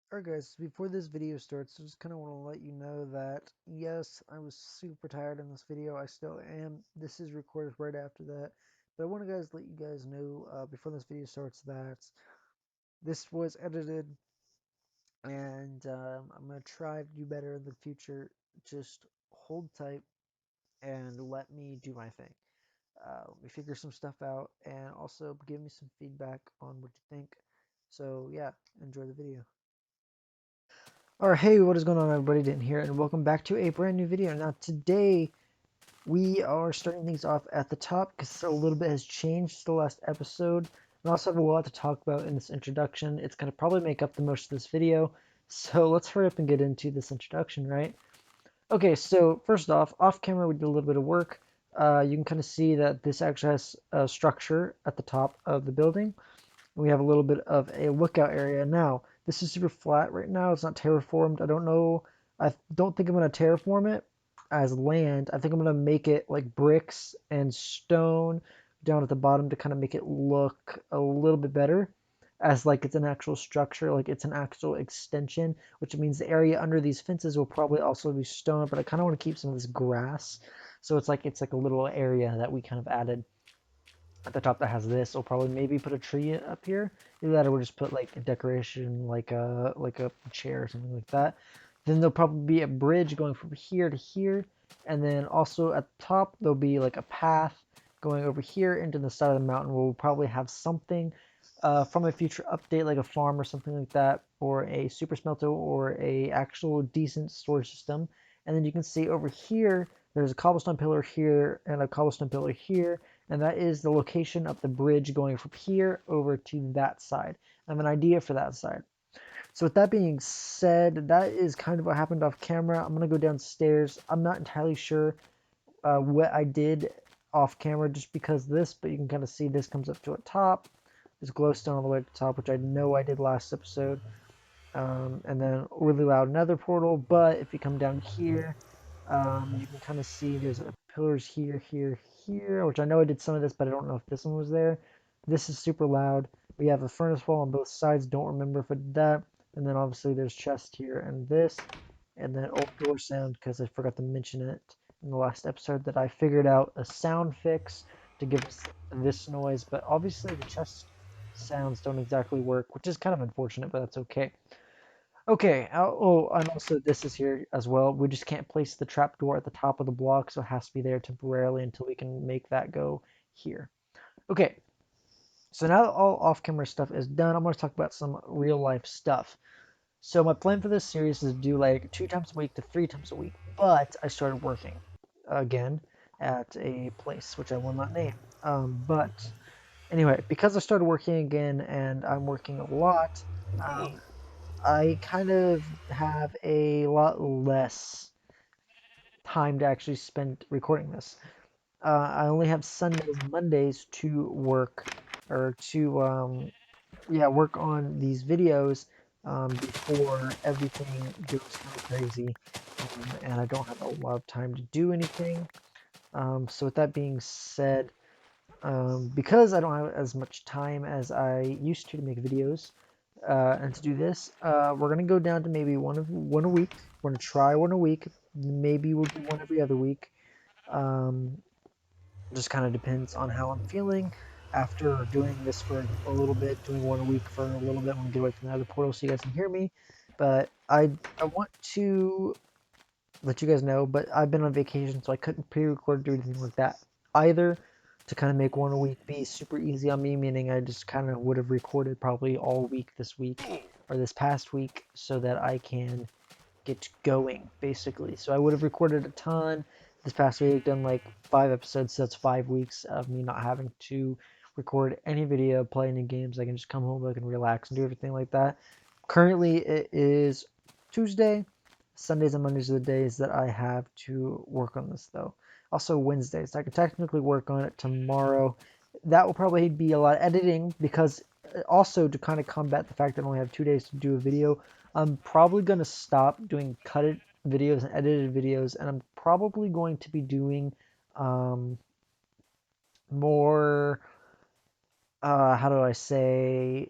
Alright guys, before this video starts, I just kind of want to let you know that yes, I was super tired in this video. I still am. This is recorded right after that. But I want to let you guys know before this video starts that this was edited and I'm going to try to do better in the future. Just hold tight and let me do my thing. Let me figure some stuff out and also give me some feedback on what you think. So yeah, enjoy the video. Alright, hey, what is going on everybody? Didn't hear it, and welcome back to a brand new video. Now today we are starting things off at the top because a little bit has changed the last episode. We also have a lot to talk about in this introduction. It's going to probably make up the most of this video, so let's hurry up and get into this introduction, right? Okay, so first off camera we did a little bit of work. You can kind of see that this actually has a structure at the top of the building. We have a little bit of a lookout area. Now, this is super flat right now. It's not terraformed. I don't know. I don't think I'm going to terraform it as land. I think I'm going to make it like bricks and stone down at the bottom to kind of make it look a little bit better as like it's an actual structure, like it's an actual extension, which means the area under these fences will probably also be stone, but I kind of want to keep some of this grass. So it's like a little area that we kind of added at the top that has this. We'll probably maybe put a tree up here. Either that or we'll just put like a decoration, like a chair or something like that. Then there'll probably be a bridge going from here to here, and then also at the top there'll be like a path going over here into the side of the mountain. We'll probably have something from a future update, like a farm or something like that, or a super smelter, or a actual decent storage system. And then you can see over here, there's a cobblestone pillar here and a cobblestone pillar here, and that is the location of the bridge going from here over to that side. I have an idea for that side. So with that being said, that is kind of what happened off camera. I'm gonna go downstairs. I'm not entirely sure what I did off camera just because of this, but you can kind of see this comes up to a top. There's glowstone all the way to the top, which I know I did last episode. And then really loud nether portal. But if you come down here, you can kind of see there's pillars here, here, here, which I know I did some of this, but I don't know if this one was there. This is super loud. We have a furnace wall on both sides. Don't remember if I did that. And then obviously there's chest here and this. And then old door sound because I forgot to mention it in the last episode that I figured out a sound fix to give us this noise. But obviously the chest sounds don't exactly work, which is kind of unfortunate, but that's okay. Okay, oh, and also this is here as well. We just can't place the trapdoor at the top of the block, so it has to be there temporarily until we can make that go here. Okay, so now that all off-camera stuff is done, I'm going to talk about some real-life stuff. So my plan for this series is to do like 2 times a week to 3 times a week, but I started working again at a place which I will not name. But anyway, because I started working again and I'm working a lot, um, I kind of have a lot less time to actually spend recording this. I only have Sundays and Mondays to work or to work on these videos before everything goes kind of crazy, and I don't have a lot of time to do anything. So with that being said, because I don't have as much time as I used to make videos, and to do this, we're gonna go down to maybe one a week. We're gonna try one a week. Maybe we'll do one every other week. Um, just kind of depends on how I'm feeling. After doing this for a little bit, doing one a week for a little bit, I'm gonna get away from the other portal so you guys can hear me. But I want to let you guys know, but I've been on vacation, so I couldn't pre-record or anything like that either. To kind of make one a week be super easy on me, meaning I just kind of would have recorded probably all week this week or this past week so that I can get going basically. So I would have recorded a ton this past week, done like 5 episodes. So that's 5 weeks of me not having to record any video, play any games. I can just come home, I can relax and do everything like that. Currently, it is Tuesday. Sundays and Mondays are the days that I have to work on this, though. Also, Wednesdays. I can technically work on it tomorrow. That will probably be a lot of editing because also to kind of combat the fact that I only have 2 days to do a video, I'm probably going to stop doing cut videos and edited videos, and I'm probably going to be doing um, more, how do I say,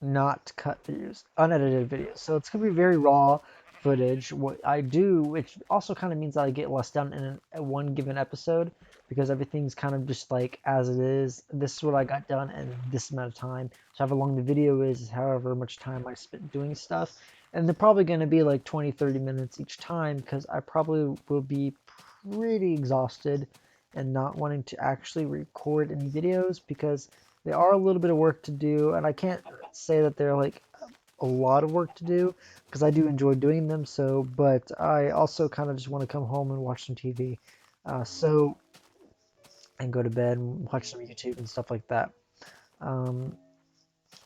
not cut videos, unedited videos. So it's gonna be very raw footage. What I do, which also kind of means that I get less done in one given episode because everything's kind of just like as it is. This is what I got done in this amount of time. So however long the video is however much time I spent doing stuff. And they're probably going to be like 20, 30 minutes each time because I probably will be pretty exhausted and not wanting to actually record any videos because they are a little bit of work to do, and I can't say that they're like a lot of work to do because I do enjoy doing them. So, but I also kind of just want to come home and watch some TV, so and go to bed and watch some YouTube and stuff like that. Um,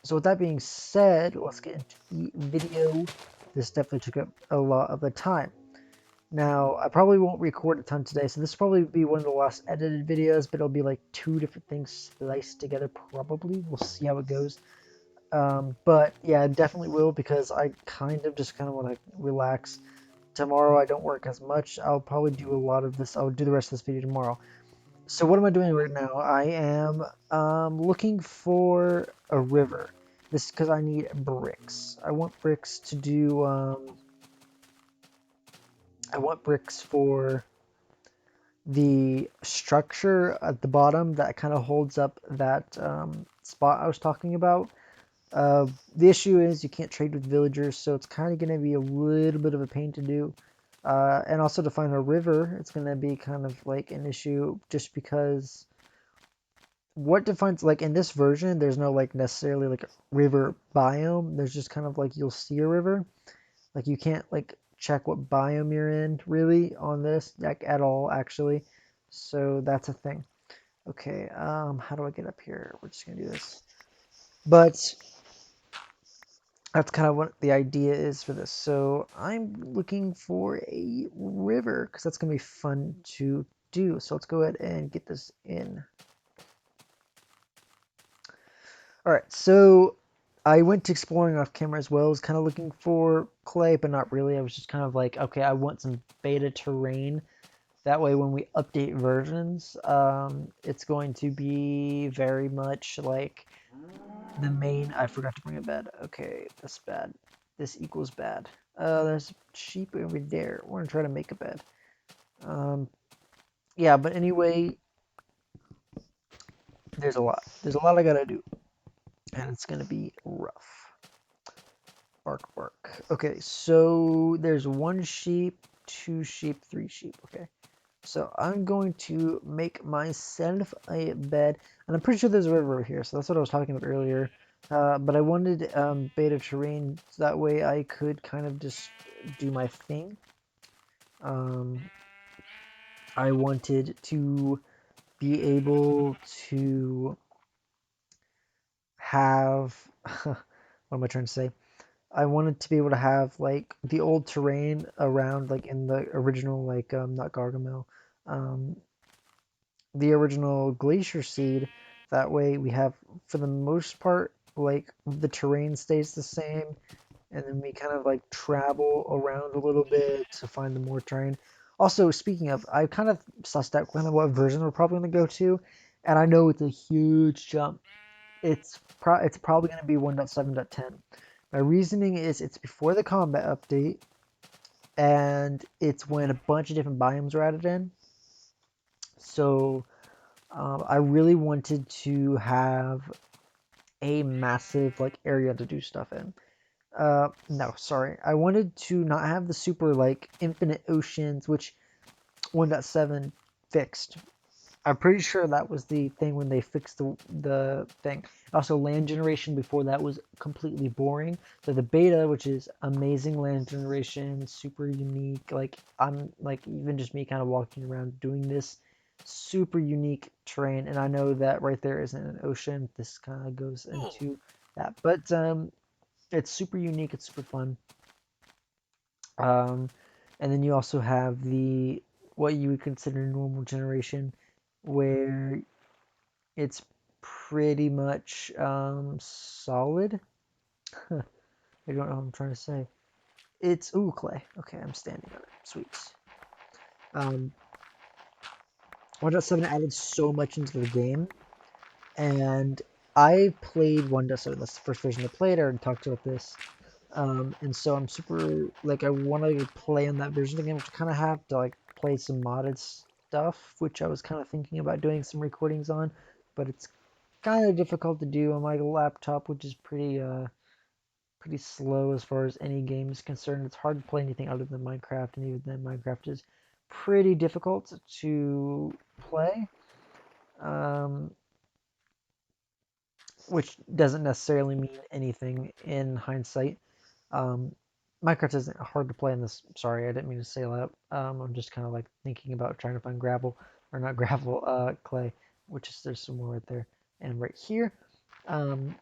so with that being said, let's get into the video. This definitely took up a lot of the time. Now, I probably won't record a ton today, so this will probably be one of the last edited videos, but it'll be like two different things spliced together, probably. We'll see how it goes. But yeah, I definitely will because I kind of want to relax. Tomorrow I don't work as much. I'll probably do a lot of this. I'll do the rest of this video tomorrow. So what am I doing right now? I am looking for a river. This is because I need bricks. I want bricks to do. I want bricks for the structure at the bottom that kind of holds up that spot I was talking about. The issue is you can't trade with villagers, so it's kind of going to be a little bit of a pain to do. And also to find a river, it's going to be kind of like an issue just because what defines, like in this version, there's no like necessarily like a river biome. There's just kind of like you'll see a river. Like you can't like check what biome you're in really on this, like at all actually. So that's a thing. Okay, how do I get up here? We're just gonna do this. But that's kind of what the idea is for this. So I'm looking for a river because that's going to be fun to do. So let's go ahead and get this in. All right, so I went to exploring off camera as well. I was kind of looking for clay, but not really. I was just kind of like, okay, I want some beta terrain. That way when we update versions, it's going to be very much like the main. I forgot to bring a bed. Okay, that's bad. This equals bad. There's sheep over there. We're gonna try to make a bed. Yeah, but anyway, there's a lot. There's a lot I gotta do, and it's gonna be rough. Bark, bark. Okay, so there's one sheep, two sheep, three sheep. Okay, so I'm going to make myself a bed, and I'm pretty sure there's a river over here. So that's what I was talking about earlier. But I wanted beta terrain so that way I could kind of just do my thing. Um, I wanted to be able to have what am I trying to say? I wanted to be able to have like the old terrain around like in the original like not Gargamel, um, the original Glacier Seed. That way we have for the most part like the terrain stays the same, and then we kind of like travel around a little bit to find the more terrain. Also, speaking of, I kind of sussed out kind of what version we're probably going to go to, and I know it's a huge jump. It's probably going to be 1.7.10. My reasoning is it's before the combat update, and it's when a bunch of different biomes are added in. So I really wanted to have a massive like area to do stuff in. No, sorry. I wanted to not have the super like infinite oceans, which 1.7 fixed. I'm pretty sure that was the thing when they fixed the thing. Also, land generation before that was completely boring. So the beta, which is amazing land generation, super unique. Like I'm like even just me kind of walking around doing this, super unique terrain. And I know that right there isn't an ocean. This kind of goes into that, but it's super unique. It's super fun. Um, and then you also have the what you would consider normal generation, where it's pretty much solid. I don't know what I'm trying to say. It's ooh clay. Okay, I'm standing on it. Sweet. Um, 1.7 added so much into the game, and I played 1.7. That's the first version I played. I already talked about this. And so I'm super, like, I want to play on that version again, which I kind of have to, like, play some modded stuff, which I was kind of thinking about doing some recordings on, but it's kind of difficult to do on my laptop, which is pretty slow as far as any game is concerned. It's hard to play anything other than Minecraft, and even then, Minecraft is pretty difficult to play. Um, which doesn't necessarily mean anything in hindsight. Um, Minecraft isn't hard to play in this. Sorry, I didn't mean to say that. I'm just kind of like thinking about trying to find gravel, or not gravel, clay, which is there's some more right there and right here. Um,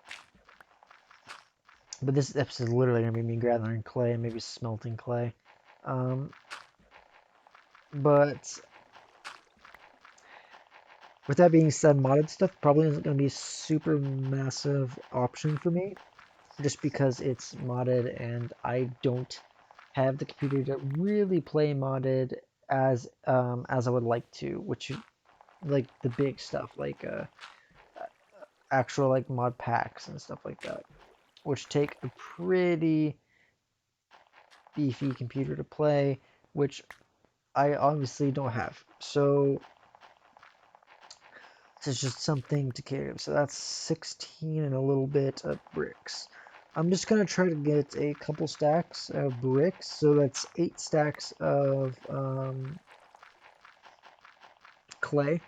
but this episode is literally gonna be me gathering clay and maybe smelting clay. Um, but with that being said, modded stuff probably isn't gonna be a super massive option for me, just because it's modded and I don't have the computer to really play modded as I would like to, which like the big stuff like actual like mod packs and stuff like that, which take a pretty beefy computer to play, which I obviously don't have. So it's just something to carry. So that's 16 and a little bit of bricks. I'm just gonna try to get a couple stacks of bricks. So that's 8 stacks of clay.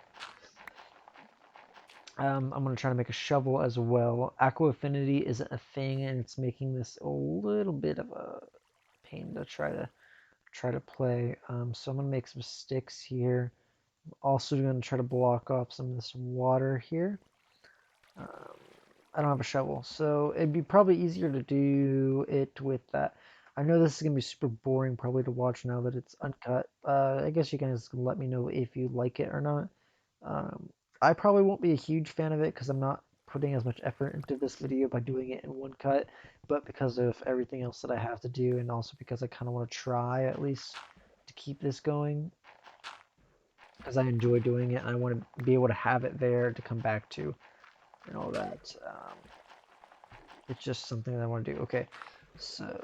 I'm gonna try to make a shovel as well. Aqua affinity isn't a thing, and it's making this a little bit of a pain to try to play. So I'm gonna make some sticks here. I'm also gonna try to block off some of this water here. Um, I don't have a shovel, so it'd be probably easier to do it with that. I know this is gonna be super boring probably to watch now that it's uncut. I guess you guys can let me know if you like it or not. Um, I probably won't be a huge fan of it because I'm not putting as much effort into this video by doing it in one cut, but because of everything else that I have to do, and also because I kind of want to try at least to keep this going, because I enjoy doing it and I want to be able to have it there to come back to and all that. It's just something that I want to do. Okay, so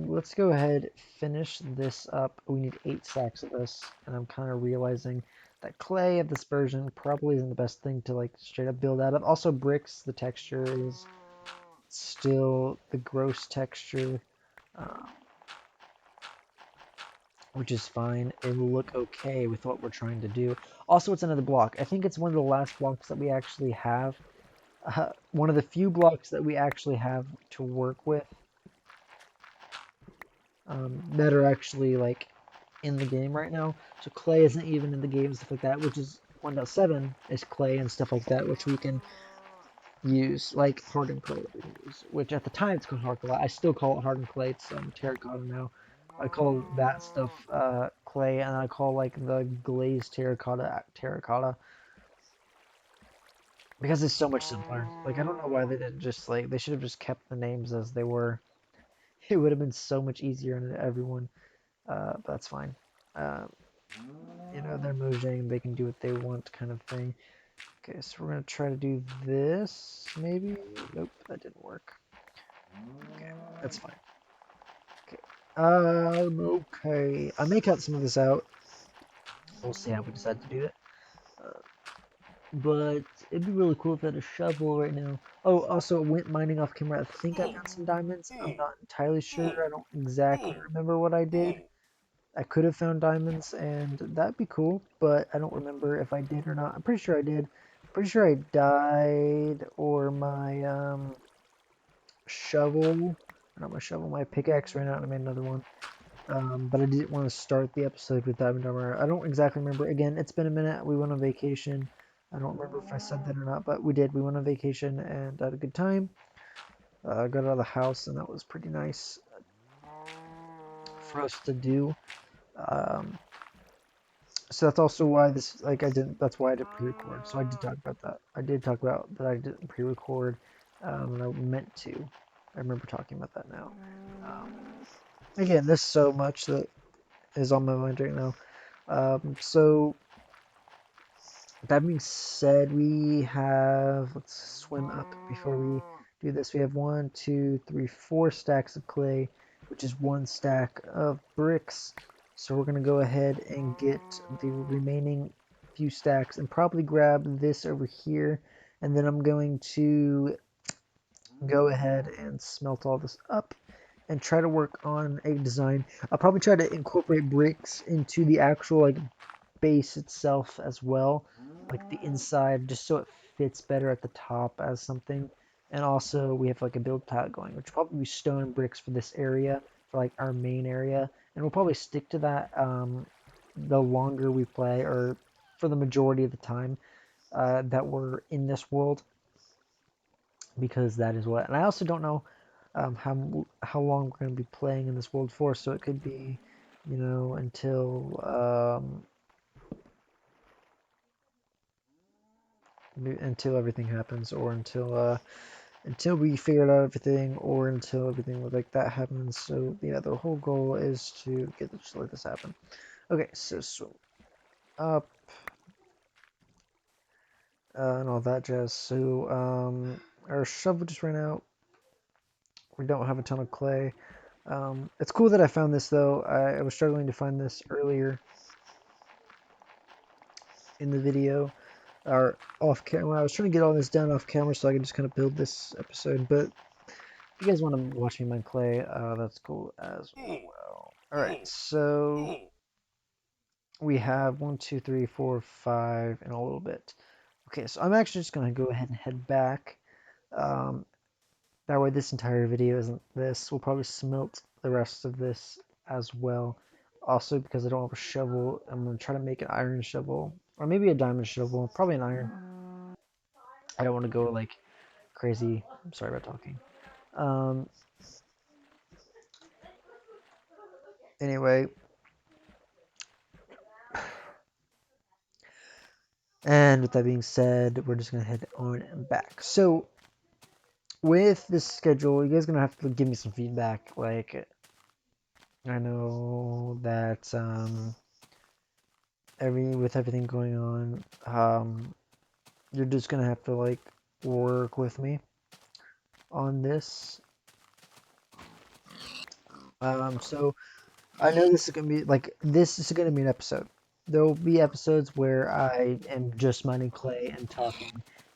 let's go ahead, finish this up. We need 8 stacks of this, and I'm kind of realizing that clay of this version probably isn't the best thing to like straight up build out of. Also, bricks, the texture is still the gross texture, uh, which is fine. It will look okay with what we're trying to do. Also, it's another block. I think it's one of the last blocks that we actually have. One of the few blocks that we actually have to work with that are actually like in the game right now. So clay isn't even in the game and stuff like that, which is 1.7 is clay and stuff like that, which we can use, like hardened clay that we can use, which at the time it's called hard clay. I still call it hardened clay. It's terracotta now. I call that stuff clay, and I call like the glazed terracotta because it's so much simpler. Like I don't know why they didn't just like they should have just kept the names as they were. It would have been so much easier on everyone. But that's fine. Um, you know, they're Mojang, they can do what they want kind of thing. Okay, so we're gonna try to do this, maybe? Nope, that didn't work. Okay, that's fine. Okay. Okay. I may cut some of this out. We'll see how we decide to do it. Uh, but it'd be really cool if I had a shovel right now. Oh, also, went mining off camera. I think I found some diamonds. I'm not entirely sure. I don't exactly remember what I did. I could have found diamonds, and that'd be cool, but I don't remember if I did or not. I'm pretty sure I did. Pretty sure I died, or my shovel, not my shovel, my pickaxe ran out and I made another one. But I didn't want to start the episode with diamond armor. I don't exactly remember. Again, it's been a minute. We went on vacation. I don't remember if I said that or not, but we did. We went on vacation and had a good time. Got out of the house, and that was pretty nice for us to do. Um, So that's also why this, like, that's why I didn't pre-record. So I did talk about that. I did talk about that I didn't pre-record, and I meant to. I remember talking about that now. Again, there's so much that is on my mind right now. So that being said, we have, let's swim up before we do this. We have 1, 2, 3, 4 stacks of clay, which is 1 stack of bricks. So we're going to go ahead and get the remaining few stacks and probably grab this over here. And then I'm going to go ahead and smelt all this up and try to work on a design. I'll probably try to incorporate bricks into the actual like base itself as well, like the inside, just so it fits better at the top as something. And also we have like a build tile going, which will probably be stone bricks for this area, for like our main area, and we'll probably stick to that the longer we play, or for the majority of the time that we're in this world, because that is what. And I also don't know how long we're going to be playing in this world for, so it could be, you know, until everything happens, or until we figured out everything, or until everything like that happens. So yeah, the whole goal is to get just let this happen. Okay, so swim up and all that jazz. So our shovel just ran out. We don't have a ton of clay. It's cool that I found this though. I was struggling to find this earlier in the video, or off camera. I was trying to get all this done off camera so I could just kind of build this episode. But if you guys want to watch me mine clay, that's cool as well. All right, so we have 1, 2, 3, 4, 5, and a little bit. Okay, so I'm actually just gonna go ahead and head back. Um, that way, this entire video isn't this. We'll probably smelt the rest of this as well. Also, because I don't have a shovel, I'm gonna try to make an iron shovel, or maybe a diamond shovel. Probably an iron. I don't want to go like crazy. I'm sorry about talking. Um, anyway, and with that being said, we're just gonna head on back. So with this schedule, you guys are gonna have to give me some feedback. Like, I know that with everything going on, you're just gonna have to like work with me on this. So I know this is gonna be like this is gonna be an episode. There'll be episodes where I am just mining clay and talking,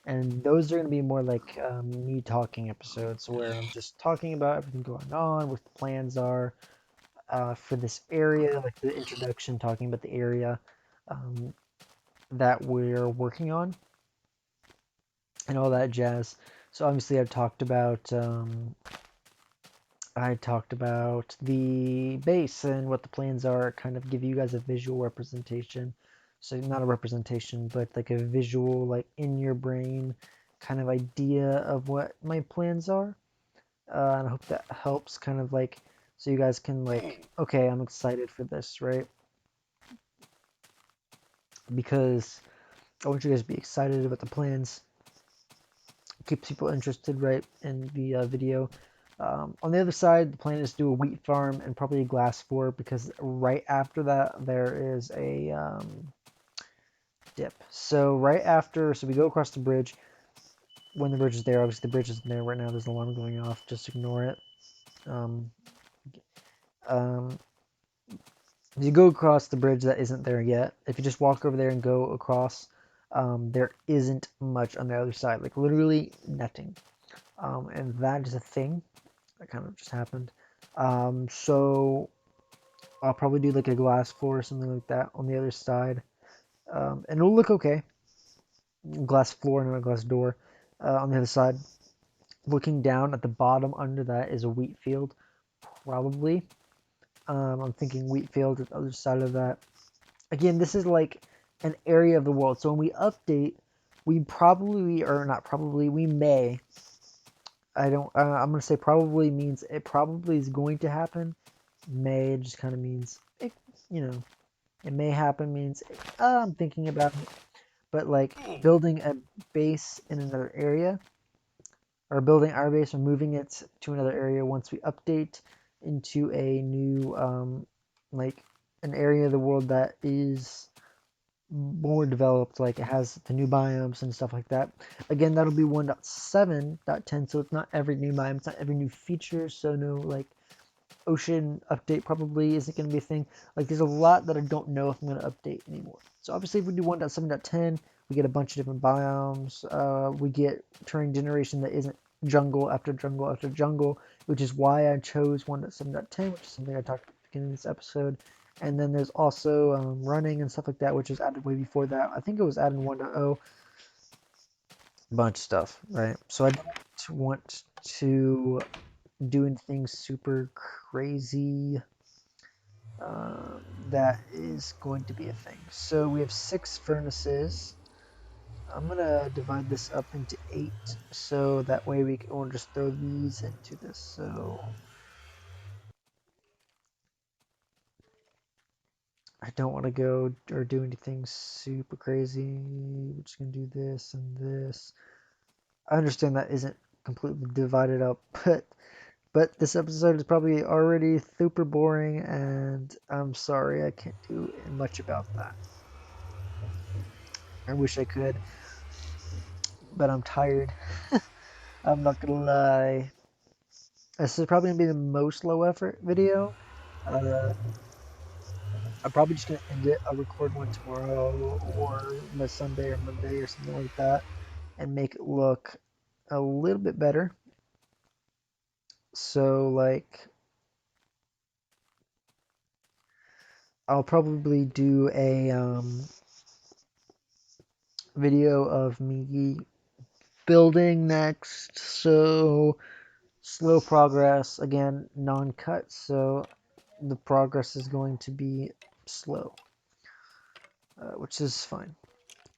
and those are gonna be more like me talking episodes where I'm just talking about everything going on, what the plans are for this area, like the introduction, talking about the area um, that we're working on and all that jazz. So obviously I talked about the base and what the plans are, kind of give you guys a visual representation. So not a representation, but like a visual, like in your brain kind of idea of what my plans are. And I hope that helps kind of like, so you guys can like, okay, I'm excited for this, right? Because I want you guys to be excited about the plans. Keeps people interested, right, in the video. On the other side, the plan is to do a wheat farm and probably a glass floor, because right after that there is a dip. So right after, so we go across the bridge. When the bridge is there, obviously the bridge isn't there right now. There's an alarm going off. Just ignore it. Um, um, you go across the bridge that isn't there yet. If you just walk over there and go across, there isn't much on the other side. Like literally nothing. And that is a thing that kind of just happened. So I'll probably do like a glass floor or something like that on the other side. And it'll look okay. Glass floor and a glass door on the other side. Looking down at the bottom under that is a wheat field, probably. I'm thinking wheat field at the other side of that. Again, this is like an area of the world. So when we update, we probably, or not probably, we may. I'm going to say probably means it probably is going to happen. May just kind of means, it, you know, it may happen means I'm thinking about it. But like building a base in another area, or building our base or moving it to another area once we update into a new, like an area of the world that is more developed, like it has the new biomes and stuff like that. Again, that'll be 1.7.10, so it's not every new biome, it's not every new feature, so no like ocean update probably isn't going to be a thing. Like there's a lot that I don't know if I'm going to update anymore. So obviously if we do 1.7.10, we get a bunch of different biomes. We get terrain generation that isn't jungle after jungle after jungle, which is why I chose 1.7.10, which is something I talked about at the beginning of this episode. And then there's also running and stuff like that, which was added way before that. I think it was added in 1.0. Bunch of stuff, right? So I don't want to do anything super crazy. That is going to be a thing. So we have 6 furnaces. I'm gonna divide this up into 8, so that way we'll just throw these into this. So I don't want to go or do anything super crazy. We're just gonna do this and this. I understand that isn't completely divided up, but this episode is probably already super boring, and I'm sorry I can't do much about that. I wish I could, but I'm tired. I'm not gonna lie. This is probably gonna be the most low effort video. Uh, I'm probably just gonna end it. I'll record one tomorrow or by Sunday or Monday or something like that, and make it look a little bit better. So like, I'll probably do a video of me building next. So slow progress, again, non-cut, so the progress is going to be slow, which is fine,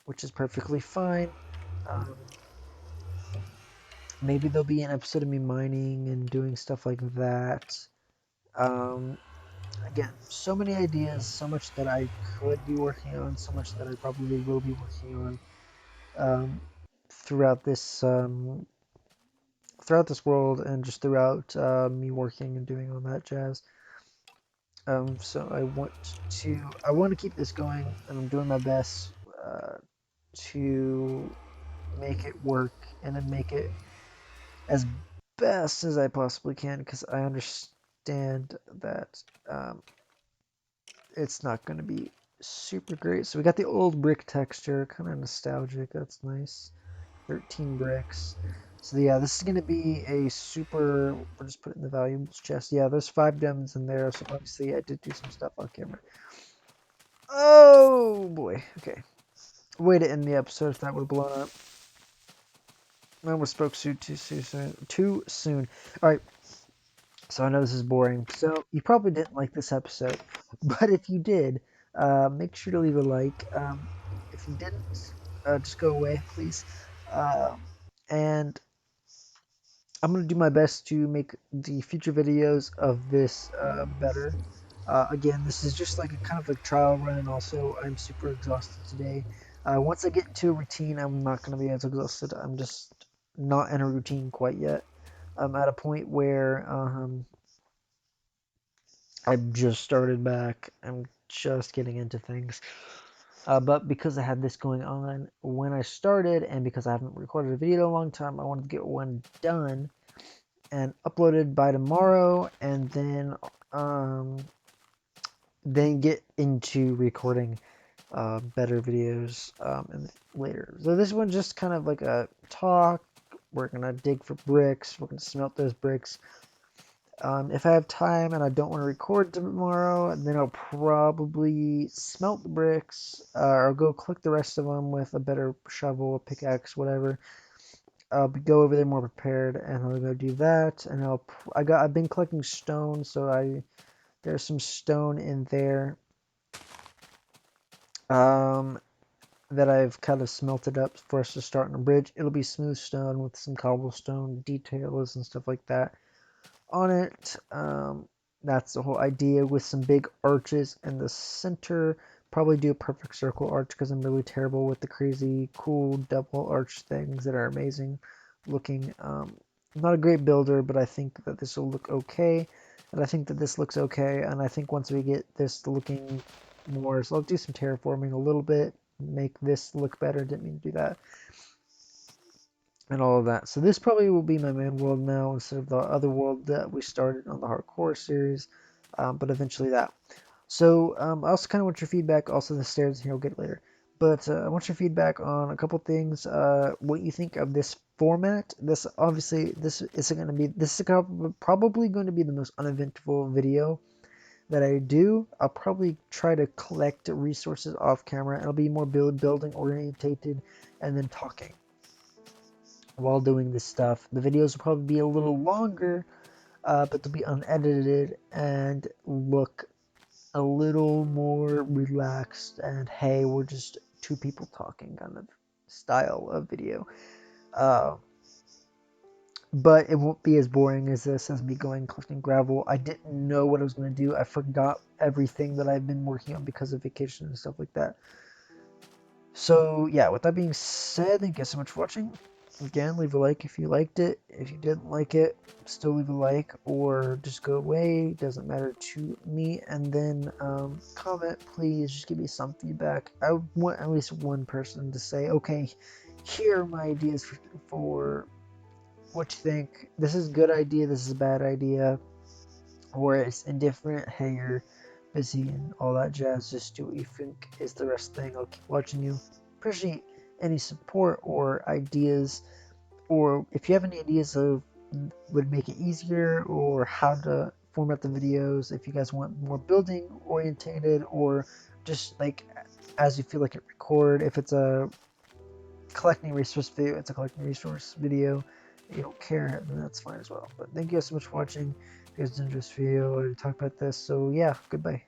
which is perfectly fine. Um, maybe there'll be an episode of me mining and doing stuff like that. Um, again, so many ideas, so much that I could be working on, so much that I probably will be working on throughout this world, and just throughout me working and doing all that jazz. So I want to keep this going, and I'm doing my best to make it work and then make it as best as I possibly can, because I understand that it's not going to be super great. So we got the old brick texture, kind of nostalgic. That's nice. 13 bricks. So yeah, this is going to be a super, we'll just put it in the valuables chest. Yeah, there's 5 diamonds in there, so obviously I did do some stuff on camera. Oh boy, okay. Way to end the episode if that would have blown up. I almost spoke too soon. Alright, so I know this is boring. So you probably didn't like this episode, but if you did, make sure to leave a like. If you didn't, just go away, please. And I'm going to do my best to make the future videos of this better. Again, this is just like a kind of a trial run, and also I'm super exhausted today. Once I get into a routine, I'm not going to be as exhausted. I'm just not in a routine quite yet. I'm at a point where I've just started back. I'm just getting into things. But because I had this going on when I started, and because I haven't recorded a video in a long time, I wanted to get one done and uploaded by tomorrow, and then get into recording better videos later. So this one's just kind of like a talk. We're gonna dig for bricks. We're gonna smelt those bricks. If I have time and I don't want to record tomorrow, then I'll probably smelt the bricks, or go collect the rest of them with a better shovel, a pickaxe, whatever. I'll go over there more prepared, and I'll go do that. And I've been collecting stone, so there's some stone in there that I've kind of smelted up for us to start on a bridge. It'll be smooth stone with some cobblestone details and stuff like that on it. That's the whole idea, with some big arches in the center. Probably do a perfect circle arch, because I'm really terrible with the crazy cool double arch things that are amazing looking. I'm not a great builder, but I think that this will look okay, and I think that this looks okay, and I think once we get this looking more, so I'll do some terraforming a little bit, make this look better, didn't mean to do that, and all of that. So this probably will be my main world now instead of the other world that we started on the hardcore series, but eventually that. So I also kind of want your feedback. Also the stairs here, we'll get later. But I want your feedback on a couple things. What you think of this format. This obviously this isn't going to be. This is probably going to be the most uneventful video that I do. I'll probably try to collect resources off camera. It'll be more building orientated, and then talking while doing this stuff. The videos will probably be a little longer, but they'll be unedited and look a little more relaxed and hey, we're just two people talking kind of style of video. Uh, but it won't be as boring as this, as me going collecting gravel. I didn't know what I was going to do. I forgot everything that I've been working on because of vacation and stuff like that. So yeah, with that being said, thank you so much for watching. Again, leave a like if you liked it. If you didn't like it, still leave a like or just go away. Doesn't matter to me. And then comment, please. Just give me some feedback. I want at least one person to say, okay, here are my ideas for what you think. This is a good idea. This is a bad idea. Or it's indifferent. Hey, you're busy and all that jazz. Just do what you think is the best thing. I'll keep watching you. Appreciate any support or ideas, or if you have any ideas of would make it easier or how to format the videos, if you guys want more building orientated or just like as you feel like it record. If it's a collecting resource video, it's a collecting resource video. If you don't care, then that's fine as well. But thank you guys so much for watching. If you guys enjoyed this video, I talk about this. So yeah, goodbye.